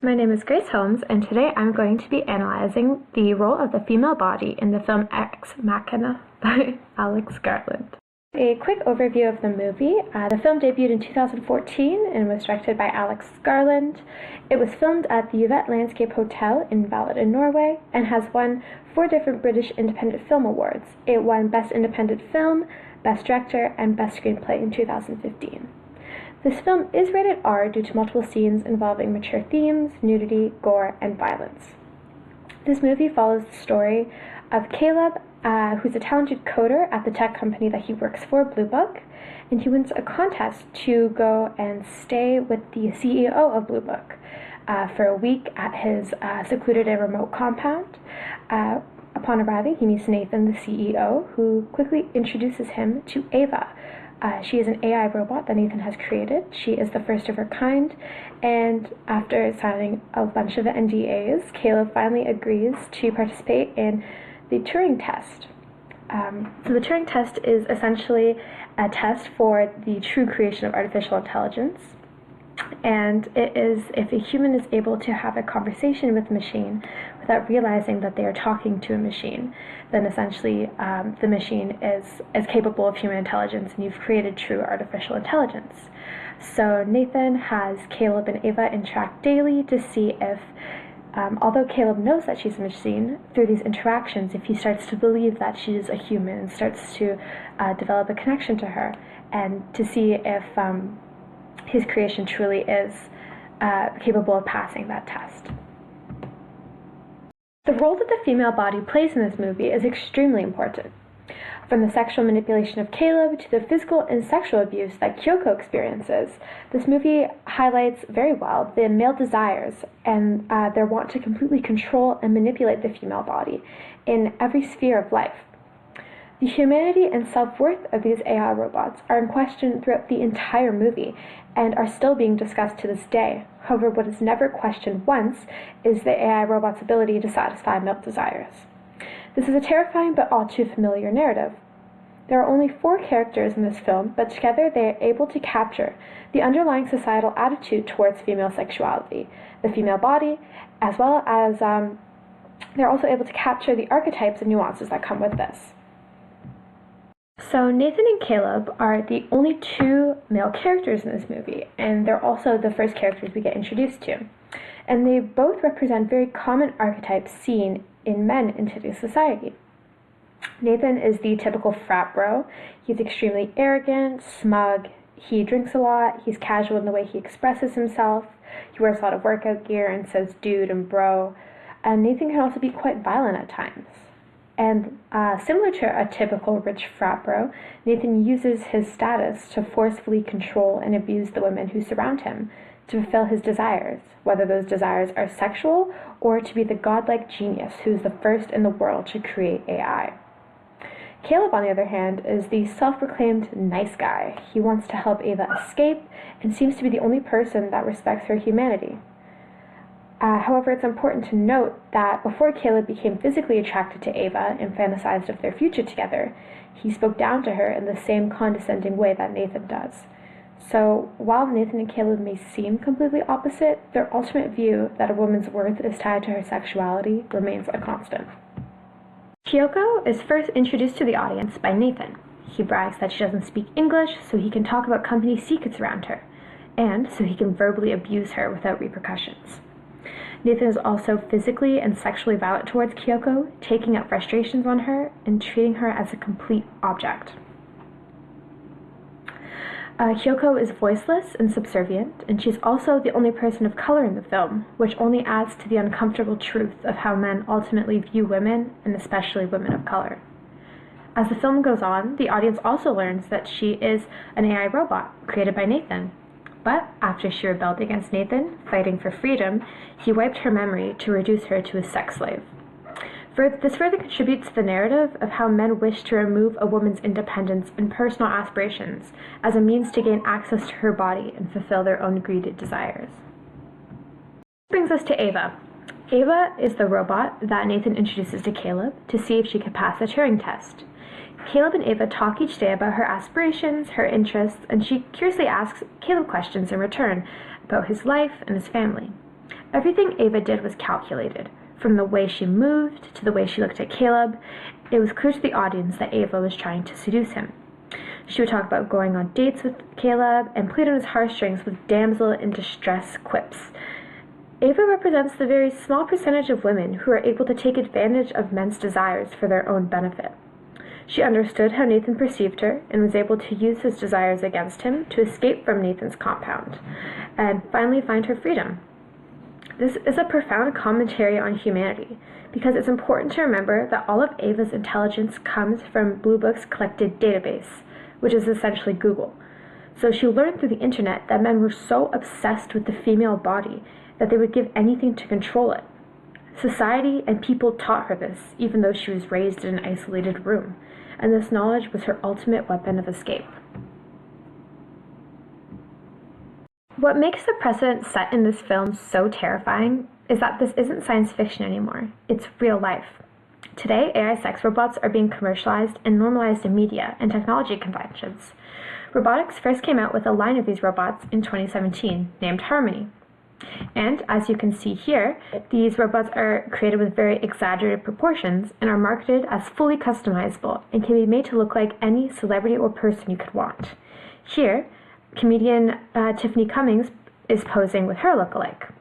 My name is Grace Holmes, and today I'm going to be analyzing the role of the female body in the film Ex Machina by Alex Garland. A quick overview of the movie. The film debuted in 2014 and was directed by Alex Garland. It was filmed at the Yvette Landscape Hotel in Valid in Norway and has won 4 different British Independent Film Awards. It won Best Independent Film, Best Director, and Best Screenplay in 2015. This film is rated R due to multiple scenes involving mature themes, nudity, gore, and violence. This movie follows the story of Caleb, who's a talented coder at the tech company that he works for, Blue Book, and he wins a contest to go and stay with the CEO of Blue Book for a week at his secluded and remote compound. Upon arriving, he meets Nathan, the CEO, who quickly introduces him to Ava. She is an AI robot that Nathan has created. She is the first of her kind, and after signing a bunch of NDAs, Caleb finally agrees to participate in the Turing test. So the Turing test is essentially a test for the true creation of artificial intelligence, and it is if a human is able to have a conversation with a machine without realizing that they are talking to a machine, then essentially the machine is capable of human intelligence, and you've created true artificial intelligence. So Nathan has Caleb and Ava interact daily to see if, although Caleb knows that she's a machine, through these interactions, if he starts to believe that she is a human and starts to develop a connection to her, and to see if his creation truly is capable of passing that test. The role that the female body plays in this movie is extremely important. From the sexual manipulation of Caleb to the physical and sexual abuse that Kyoko experiences, this movie highlights very well the male desires and their want to completely control and manipulate the female body in every sphere of life. The humanity and self-worth of these AI robots are in question throughout the entire movie and are still being discussed to this day. However, what is never questioned once is the AI robot's ability to satisfy male desires. This is a terrifying but all too familiar narrative. There are only 4 characters in this film, but together they are able to capture the underlying societal attitude towards female sexuality, the female body, as well as they're also able to capture the archetypes and nuances that come with this. So Nathan and Caleb are the only 2 male characters in this movie, and they're also the first characters we get introduced to. And they both represent very common archetypes seen in men in today's society. Nathan is the typical frat bro. He's extremely arrogant, smug, he drinks a lot, he's casual in the way he expresses himself, he wears a lot of workout gear and says dude and bro, and Nathan can also be quite violent at times. And similar to a typical rich frat bro, Nathan uses his status to forcefully control and abuse the women who surround him to fulfill his desires, whether those desires are sexual or to be the godlike genius who is the first in the world to create AI. Caleb, on the other hand, is the self-proclaimed nice guy. He wants to help Ava escape and seems to be the only person that respects her humanity. However, it's important to note that before Caleb became physically attracted to Ava and fantasized of their future together, he spoke down to her in the same condescending way that Nathan does. So, while Nathan and Caleb may seem completely opposite, their ultimate view that a woman's worth is tied to her sexuality remains a constant. Kyoko is first introduced to the audience by Nathan. He brags that she doesn't speak English, so he can talk about company secrets around her, and so he can verbally abuse her without repercussions. Nathan is also physically and sexually violent towards Kyoko, taking out frustrations on her and treating her as a complete object. Kyoko is voiceless and subservient, and she's also the only person of color in the film, which only adds to the uncomfortable truth of how men ultimately view women, and especially women of color. As the film goes on, the audience also learns that she is an AI robot created by Nathan. But after she rebelled against Nathan, fighting for freedom, he wiped her memory to reduce her to a sex slave. This further contributes to the narrative of how men wish to remove a woman's independence and personal aspirations as a means to gain access to her body and fulfill their own greedy desires. This brings us to Ava. Ava is the robot that Nathan introduces to Caleb to see if she could pass the Turing test. Caleb and Ava talk each day about her aspirations, her interests, and she curiously asks Caleb questions in return about his life and his family. Everything Ava did was calculated. From the way she moved to the way she looked at Caleb, it was clear to the audience that Ava was trying to seduce him. She would talk about going on dates with Caleb and played on his heartstrings with damsel in distress quips. Ava represents the very small percentage of women who are able to take advantage of men's desires for their own benefit. She understood how Nathan perceived her and was able to use his desires against him to escape from Nathan's compound and finally find her freedom. This is a profound commentary on humanity, because it's important to remember that all of Ava's intelligence comes from Blue Book's collected database, which is essentially Google. So she learned through the internet that men were so obsessed with the female body that they would give anything to control it. Society and people taught her this, even though she was raised in an isolated room, and this knowledge was her ultimate weapon of escape. What makes the precedent set in this film so terrifying is that this isn't science fiction anymore, it's real life. Today, AI sex robots are being commercialized and normalized in media and technology conventions. Robotics first came out with a line of these robots in 2017, named Harmony. And, as you can see here, these robots are created with very exaggerated proportions and are marketed as fully customizable and can be made to look like any celebrity or person you could want. Here, comedian Tiffany Cummings is posing with her lookalike.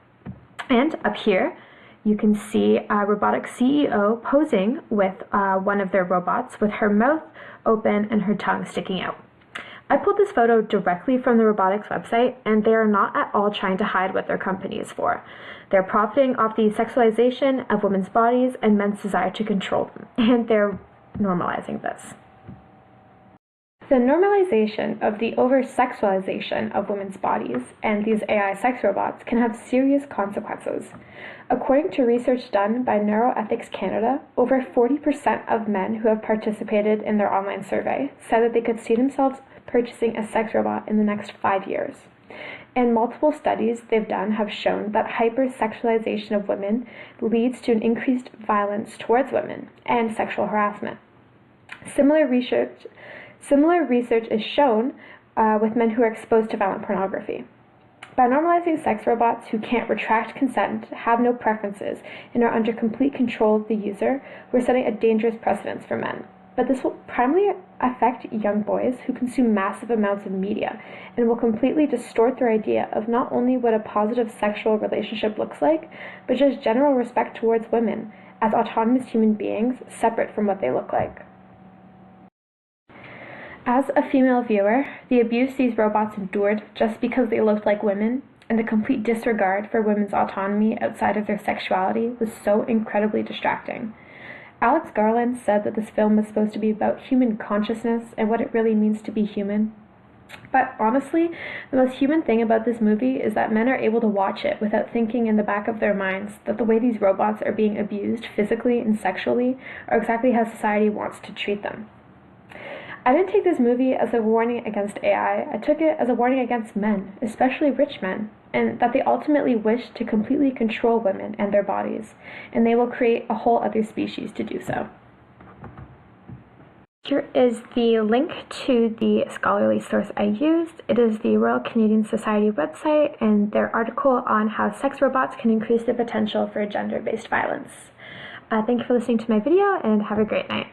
And up here, you can see a robotic CEO posing with one of their robots with her mouth open and her tongue sticking out. I pulled this photo directly from the robotics website, and they are not at all trying to hide what their company is for. They're profiting off the sexualization of women's bodies and men's desire to control them, and they're normalizing this. The normalization of the over-sexualization of women's bodies and these AI sex robots can have serious consequences. According to research done by Neuroethics Canada, over 40% of men who have participated in their online survey said that they could see themselves purchasing a sex robot in the next 5 years. And multiple studies they've done have shown that hypersexualization of women leads to an increased violence towards women and sexual harassment. Similar research is shown with men who are exposed to violent pornography. By normalizing sex robots who can't retract consent, have no preferences, and are under complete control of the user, we're setting a dangerous precedence for men. But this will primarily affect young boys who consume massive amounts of media and will completely distort their idea of not only what a positive sexual relationship looks like, but just general respect towards women as autonomous human beings separate from what they look like. As a female viewer, the abuse these robots endured just because they looked like women and the complete disregard for women's autonomy outside of their sexuality was so incredibly distracting. Alex Garland said that this film was supposed to be about human consciousness and what it really means to be human. But honestly, the most human thing about this movie is that men are able to watch it without thinking in the back of their minds that the way these robots are being abused physically and sexually are exactly how society wants to treat them. I didn't take this movie as a warning against AI, I took it as a warning against men, especially rich men, and that they ultimately wish to completely control women and their bodies, and they will create a whole other species to do so. Here is the link to the scholarly source I used. It is the Royal Canadian Society website and their article on how sex robots can increase the potential for gender-based violence. Thank you for listening to my video, and have a great night.